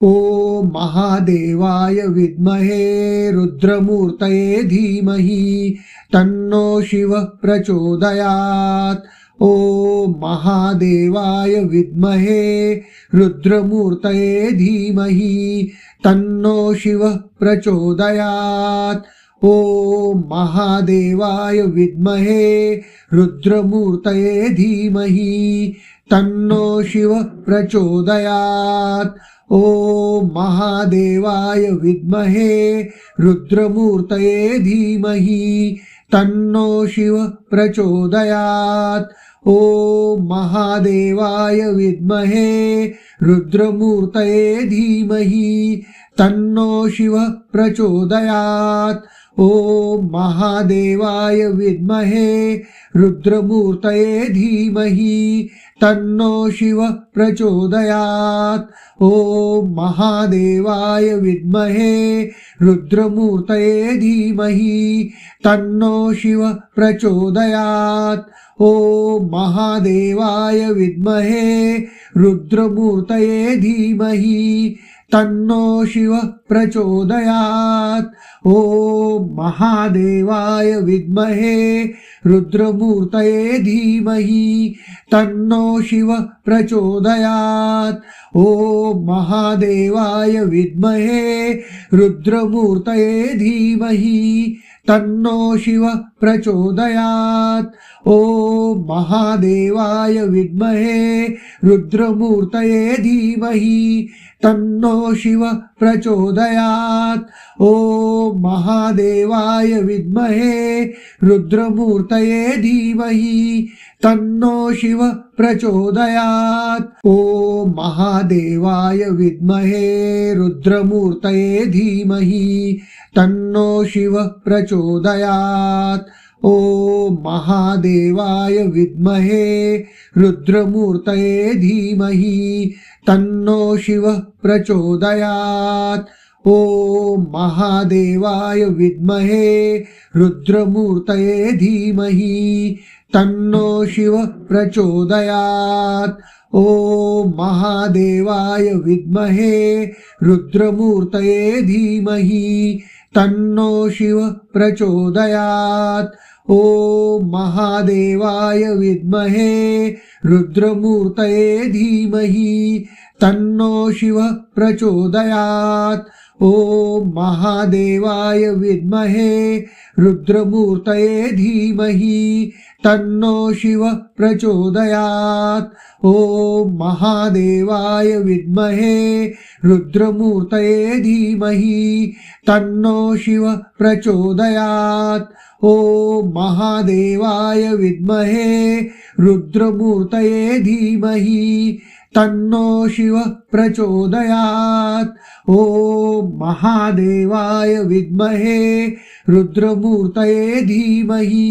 ॐ महादेवाय विद्महे रुद्रमूर्तये धीमहि तन्नो शिवः प्रचोदयात्। ॐ महादेवाय विद्महे रुद्रमूर्तये धीमहि तन्नो शिवः प्रचोदयात्। ॐ महादेवाय विद्महे रुद्रमूर्तये धीमहि तन्नो शिवः प्रचोदयात्। ॐ महादेवाय विद्महे रुद्रमूर्तये धीमहि तन्नो शिवः प्रचोदयात्। ॐ महादेवाय विद्महे रुद्रमूर्तये धीमहि तन्नो शिवः प्रचोदयात्। ॐ महादेवाय विद्महे रुद्रमूर्तये धीमहि तन्नो शिवः प्रचोदयात्। ॐ महादेवाय विद्महे रुद्रमूर्तये धीमहि तन्नो शिवः प्रचोदयात्। ॐ महादेवाय विद्महे रुद्रमूर्तये धीमहि तन्नो शिवः प्रचोदयात्। ॐ महादेवाय विद्महे रुद्रमूर्तये धीमहि तन्नो शिवः प्रचोदयात्। ॐ महादेवाय विद्महे रुद्रमूर्तये धीमहि तन्नो शिवः प्रचोदयात्। ॐ महादेवाय विद्महे रुद्रमूर्तये धीमहि तन्नो शिवः प्रचोदयात्। ॐ महादेवाय विद्महे रुद्रमूर्तये धीमहि तन्नो शिवः प्रचोदयात्। ॐ महादेवाय विद्महे रुद्रमूर्तये धीमहि तन्नो शिवः प्रचोदयात्। ॐ महादेवाय विद्महे रुद्रमूर्तये धीमहि तन्नो शिवः प्रचोदयात्। ॐ महादेवाय विद्महे रुद्रमूर्तये धीमहि तन्नो शिवः प्रचोदयात्। ॐ महादेवाय विद्महे रुद्रमूर्तये धीमहि तन्नो शिवः प्रचोदयात्। ॐ महादेवाय विद्महे रुद्रमूर्तये धीमहि तन्नो शिवः प्रचोदयात्। ॐ महादेवाय विद्महे रुद्रमूर्तये धीमहि तन्नो शिवः प्रचोदयात्। ॐ महादेवाय विद्महे रुद्रमूर्तये धीमहि तन्नो शिवः प्रचोदयात्। ॐ महादेवाय विद्महे रुद्रमूर्तये धीमहि तन्नो शिवः प्रचोदयात्। ॐ महादेवाय विद्महे रुद्रमूर्तये धीमहि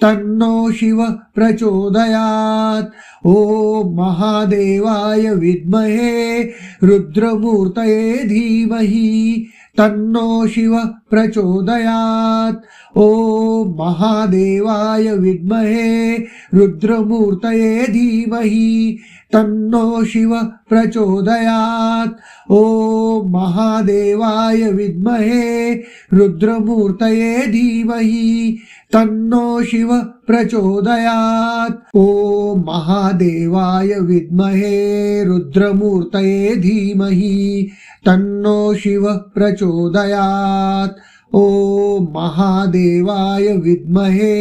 तन्नो शिवः प्रचोदयात्। ॐ महादेवाय विद्महे रुद्रमूर्तये धीमहि तन्नो शिवः प्रचोदयात्। ॐ महादेवाय विद्महे रुद्रमूर्तये धीमहि तन्नो शिवः प्रचोदयात्। ॐ महादेवाय विद्महे रुद्रमूर्तये धीमहि तन्नो शिवः प्रचोदयात्। ॐ महादेवाय विद्महे रुद्रमूर्तये धीमहि तन्नो शिवः प्रचोदयात्। ॐ महादेवाय विद्महे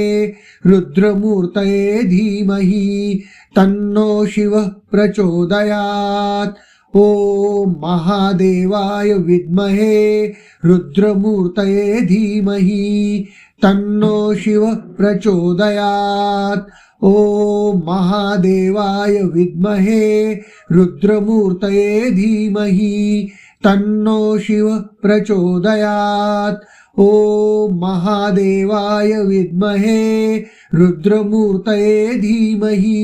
रुद्रमूर्तये धीमहि तन्नो शिवः प्रचोदयात्। ॐ महादेवाय विद्महे रुद्रमूर्तये धीमहि तन्नो शिवः प्रचोदयात्। ॐ महादेवाय विद्महे रुद्रमूर्तये धीमहि तन्नो शिवः प्रचोदयात्। ॐ महादेवाय विद्महे रुद्रमूर्तये धीमहि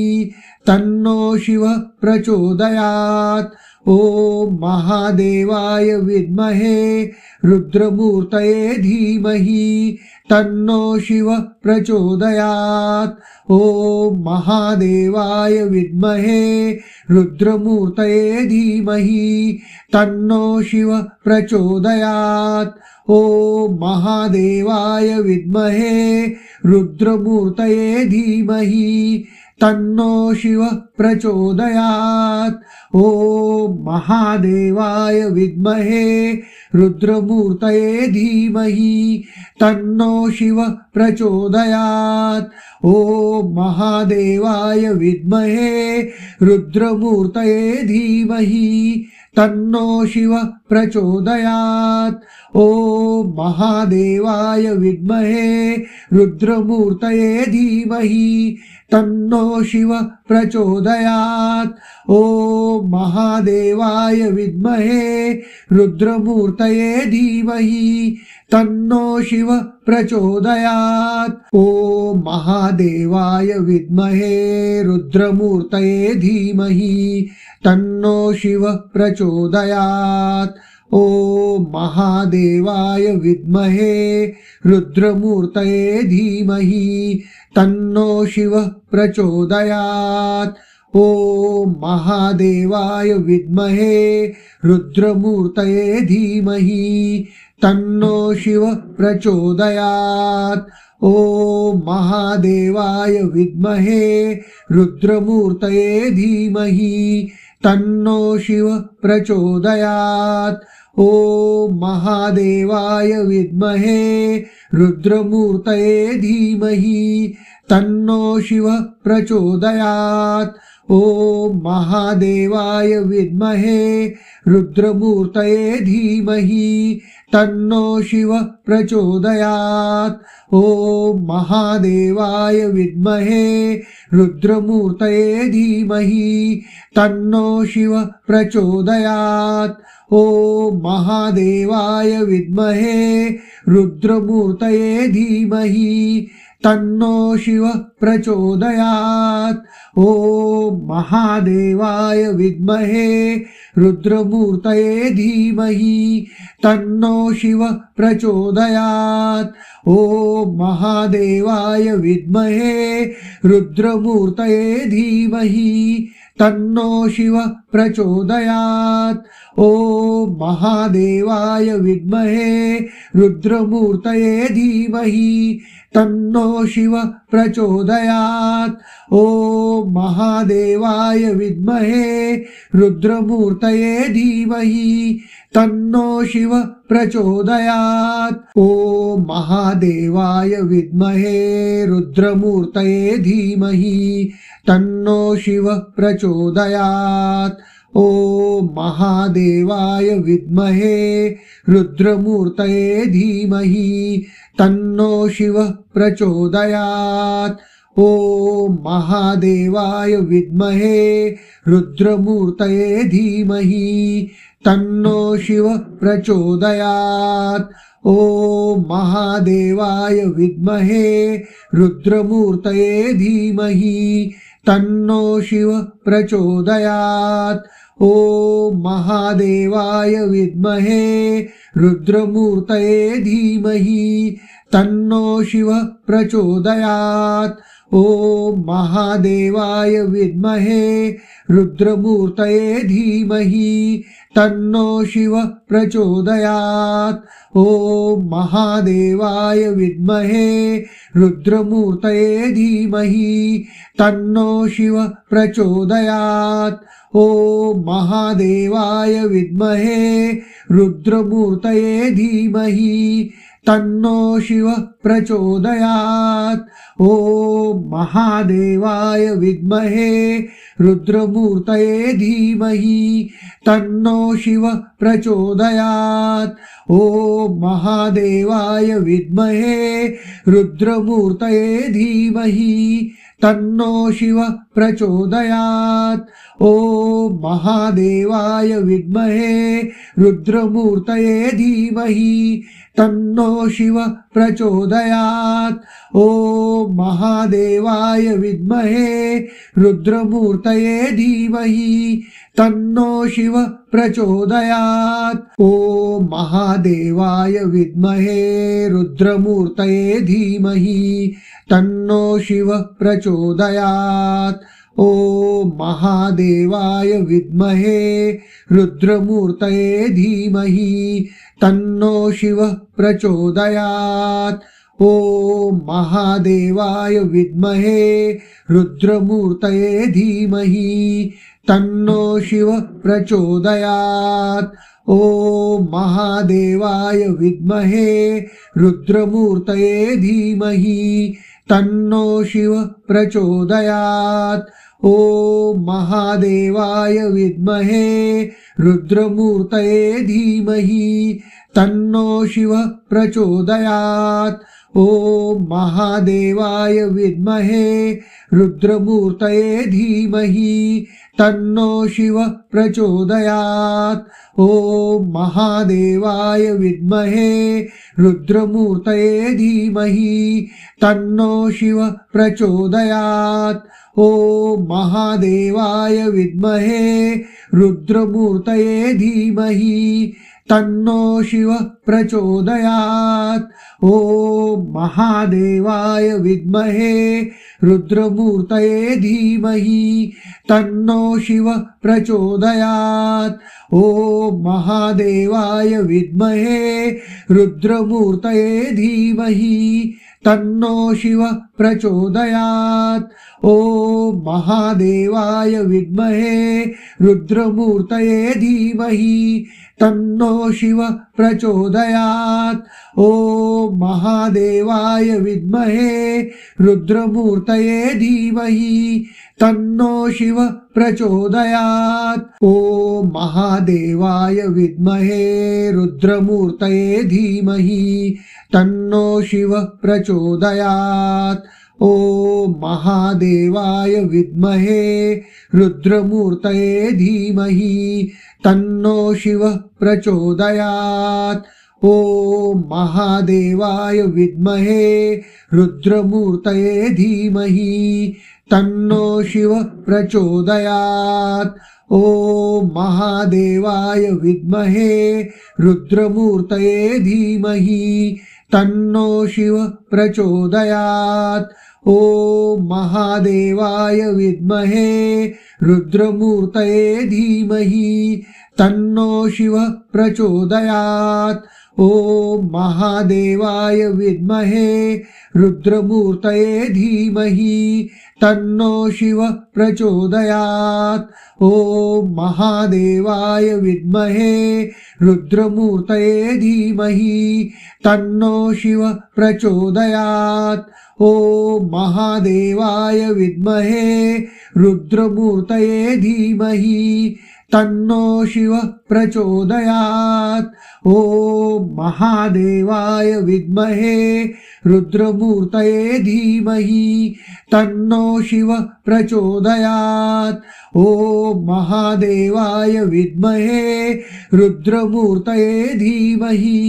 तन्नो शिवः प्रचोदयात्। ॐ महादेवाय विद्महे रुद्रमूर्तये धीमहि तन्नो शिवः प्रचोदयात्। ॐ महादेवाय विद्महे रुद्रमूर्तये धीमहि तन्नो शिवः प्रचोदयात्। ॐ महादेवाय विद्महे रुद्रमूर्तये धीमहि तन्नो शिवः प्रचोदयात्। ॐ महादेवाय विद्महे रुद्रमूर्तये धीमहि तन्नो शिवः प्रचोदयात्। ॐ महादेवाय विद्महे रुद्रमूर्तये धीमहि तन्नो शिवः प्रचोदयात्। ॐ महादेवाय विद्महे रुद्रमूर्तये धीमहि तन्नो शिवः प्रचोदयात्। ॐ महादेवाय विद्महे रुद्रमूर्तये धीमहि तन्नो शिवः प्रचोदयात्। ॐ महादेवाय विद्महे रुद्रमूर्तये धीमहि तन्नो शिवः प्रचोदयात्। ॐ महादेवाय विद्महे रुद्रमूर्तये धीमहि तन्नो शिवः प्रचोदयात्। ॐ महादेवाय विद्महे रुद्रमूर्तये धीमहि तन्नो शिवः प्रचोदयात्। ॐ महादेवाय विद्महे रुद्रमूर्तये धीमहि तन्नो शिवः प्रचोदयात्। ॐ महादेवाय विद्महे रुद्रमूर्तये धीमहि तन्नो शिवः प्रचोदयात्। ॐ महादेवाय विद्महे रुद्रमूर्तये धीमहि तन्नो शिवः प्रचोदयात्। ॐ महादेवाय विद्महे रुद्रमूर्तये धीमहि तन्नो शिवः प्रचोदयात्। ॐ महादेवाय विद्महे रुद्रमूर्तये धीमहि तन्नो शिवः प्रचोदयात्। ॐ महादेवाय विद्महे रुद्रमूर्तये धीमहि तन्नो शिवः प्रचोदयात्। ॐ महादेवाय विद्महे रुद्रमूर्तये धीमहि तन्नो शिवः प्रचोदयात्। ॐ महादेवाय विद्महे रुद्रमूर्तये धीमहि तन्नो शिवः प्रचोदयात्। ॐ महादेवाय विद्महे रुद्रमूर्तये धीमहि तन्नो शिवः प्रचोदयात्। ॐ महादेवाय विद्महे रुद्रमूर्तये धीमहि तन्नो शिवः प्रचोदयात्। ॐ महादेवाय विद्महे रुद्रमूर्तये धीमहि तन्नो शिवः प्रचोदयात्। ॐ महादेवाय विद्महे रुद्रमूर्तये धीमहि तन्नो शिवः प्रचोदयात्। ॐ महादेवाय विद्महे रुद्रमूर्तये धीमहि तन्नो शिवः प्रचोदयात्। ॐ महादेवाय विद्महे रुद्रमूर्तये धीमहि तन्नो शिवः प्रचोदयात्। ॐ महादेवाय विद्महे रुद्रमूर्तये धीमहि तन्नो शिवः प्रचोदयात्। ॐ महादेवाय विद्महे रुद्रमूर्तये धीमहि तन्नो शिवः प्रचोदयात्। ॐ महादेवाय विद्महे रुद्रमूर्तये धीमहि तन्नो शिवः प्रचोदयात्। ॐ महादेवाय विद्महे रुद्रमूर्तये धीमहि तन्नो शिवः प्रचोदयात्। ॐ महादेवाय विद्महे रुद्रमूर्तये धीमहि तन्नो शिव प्रचोदयात्। ॐ महादेवाय विद्महे रुद्रमूर्तये धीमहि तन्नो शिव प्रचोदयात्। ॐ महादेवाय विद्महे रुद्रमूर्तये धीमहि तन्नो शिव प्रचोदयात्। ॐ महादेवाय विद्महे रुद्रमूर्तये धीमहि तन्नो शिव प्रचोदयात्। ॐ महादेवाय विद्महे रुद्रमूर्तये धीमहि तन्नो शिव प्रचोदयात्। ॐ महादेवाय विद्महे रुद्रमूर्तये धीमहि तन्नो शिव प्रचोदयात्। ॐ महादेवाय विद्महे रुद्रमूर्तये धीमहि तन्नो शिव प्रचोदयात्। ॐ महादेवाय विद्महे रुद्रमूर्तये धीमहि तन्नो शिव प्रचोदयात्। ॐ महादेवाय विद्महे रुद्रमूर्तये धीमहि तन्नो शिव प्रचोदयात्। ॐ महादेवाय विद्महे रुद्रमूर्तये धीमहि तन्नो शिव प्रचोदयात्। ॐ महादेवाय विद्महे रुद्रमूर्तये धीमहि तन्नो शिव प्रचोदयात्। ॐ महादेवाय विद्महे रुद्रमूर्तये धीमहि तन्नो शिव प्रचोदयात्। ॐ महादेवाय विद्महे रुद्रमूर्तये धीमहि तन्नो शिव प्रचोदयात्। ॐ महादेवाय विद्महे रुद्रमूर्तये धीमहि तन्नो शिव प्रचोदयात्। ॐ महादेवाय विद्महे रुद्रमूर्तये धीमहि तन्नो शिव प्रचोदयात्। ॐ महादेवाय विद्महे रुद्रमूर्तये धीमहि तन्नो शिव प्रचोदयात्। ॐ महादेवाय विद्महे रुद्रमूर्तये धीमहि तन्नो शिव प्रचोदयात्। ॐ महादेवाय विद्महे रुद्रमूर्तये धीमहि तन्नो शिव प्रचोदयात्। ॐ महादेवाय विद्महे रुद्रमूर्तये धीमहि तन्नो शिव प्रचोदयात्। ॐ महादेवाय विद्महे रुद्रमूर्तये धीमहि तन्नो शिव प्रचोदयात्। ॐ महादेवाय विद्महे रुद्रमूर्तये धीमहि तन्नो शिव प्रचोदयात्। ॐ महादेवाय विद्महे रुद्रमूर्तये धीमहि तन्नो शिव प्रचोदयात्। ॐ महादेवाय विद्महे रुद्रमूर्तये धीमहि तन्नो शिव प्रचोदयात्। ॐ महादेवाय विद्महे रुद्रमूर्तये धीमहि तन्नो शिव प्रचोदयात्। ॐ महादेवाय विद्महे रुद्रमूर्तये धीमहि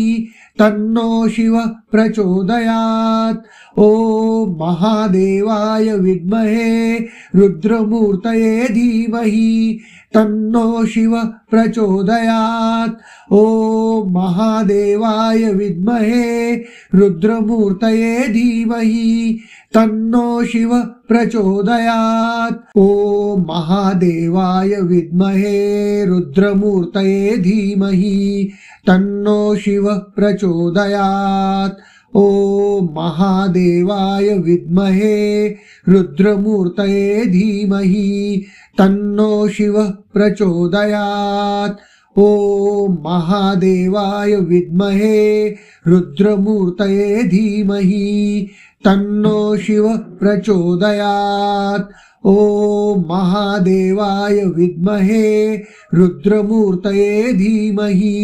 तन्नो शिव प्रचोदयात्। ॐ महादेवाय विद्महे रुद्रमूर्तये धीमहि तन्नो शिव प्रचोदयात्। ॐ महादेवाय विद्महे रुद्रमूर्तये धीमहि तन्नो शिव प्रचोदयात्। ॐ महादेवाय विद्महे रुद्रमूर्तये धीमहि तन्नो शिव प्रचोदयात्। ॐ महादेवाय विद्महे रुद्रमूर्तये धीमहि तन्नो शिव प्रचोदयात्। ॐ महादेवाय विद्महे रुद्रमूर्तये धीमहि तन्नो शिव प्रचोदयात्। ॐ महादेवाय विद्महे रुद्रमूर्तये धीमहि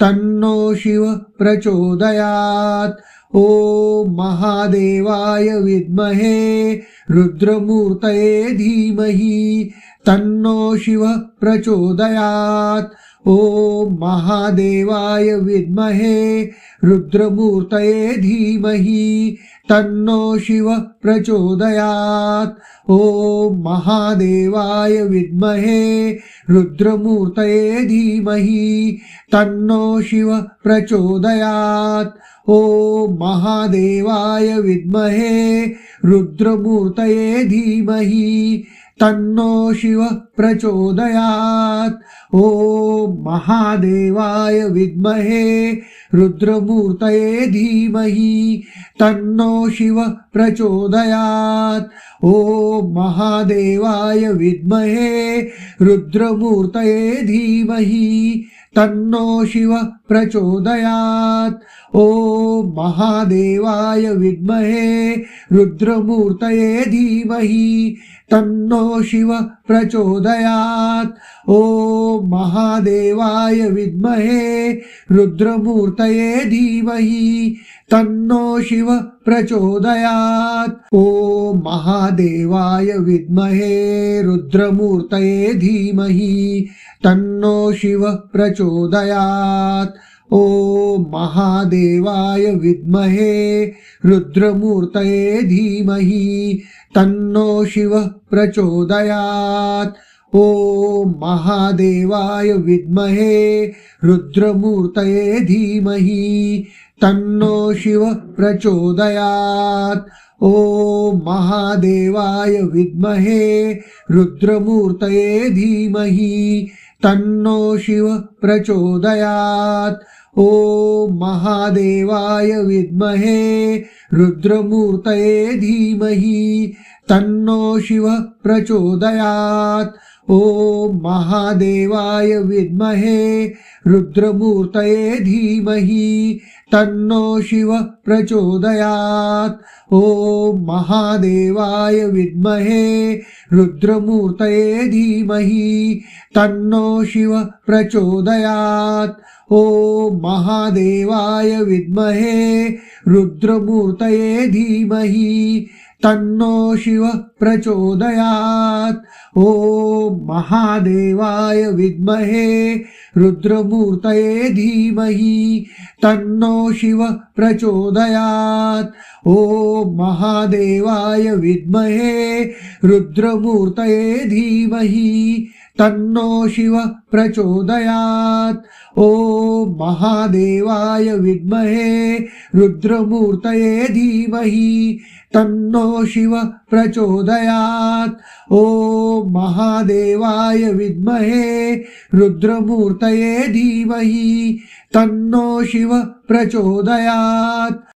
तन्नो शिव प्रचोदयात्। ॐ महादेवाय विद्महे रुद्रमूर्तये धीमहि तन्नो शिवः प्रचोदयात्। ॐ महादेवाय विद्महे रुद्रमूर्तये धीमहि तन्नो शिवः प्रचोदयात्। ॐ महादेवाय विद्महे रुद्रमूर्तये धीमहि तन्नो शिवः प्रचोदयात्। ॐ महादेवाय विद्महे रुद्रमूर्तये धीमहि तन्नो शिवः प्रचोदयात्। ॐ महादेवाय विद्महे रुद्रमूर्तये धीमहि तन्नो शिवः प्रचोदयात्। ॐ महादेवाय विद्महे रुद्रमूर्तये धीमहि तन्नो शिवः प्रचोदयात्। ॐ महादेवाय विद्महे रुद्रमूर्तये धीमहि तन्नो शिवः प्रचोदयात्। ॐ महादेवाय विद्महे रुद्रमूर्तये धीमहि तन्नो शिवः प्रचोदयात्। ॐ महादेवाय विद्महे रुद्रमूर्तये धीमहि तन्नो शिवः प्रचोदयात्। ॐ महादेवाय विद्महे रुद्रमूर्तये धीमहि तन्नो शिवः प्रचोदयात्। ॐ महादेवाय विद्महे रुद्रमूर्तये धीमहि तन्नो शिवः प्रचोदयात्। ॐ महादेवाय विद्महे रुद्रमूर्तये धीमहि तन्नो शिवः प्रचोदयात्। ॐ महादेवाय विद्महे रुद्रमूर्तये धीमहि तन्नो शिवः प्रचोदयात्। ॐ महादेवाय विद्महे रुद्रमूर्तये धीमहि तन्नो शिवः प्रचोदयात्। ॐ महादेवाय विद्महे रुद्रमूर्तये धीमहि तन्नो शिवः प्रचोदयात्। ॐ महादेवाय विद्महे रुद्रमूर्तये धीमहि तन्नो शिवः प्रचोदयात्। ॐ महादेवाय विद्महे रुद्रमूर्तये धीमहि तन्नो शिवः प्रचोदयात्। ॐ महादेवाय विद्महे रुद्रमूर्तये धीमहि तन्नो शिवः प्रचोदयात्। ॐ महादेवाय विद्महे रुद्रमूर्तये धीमहि तन्नो शिवः प्रचोदयात्। ॐ महादेवाय विद्महे रुद्रमूर्तये धीमहि तन्नो शिवः प्रचोदयात्।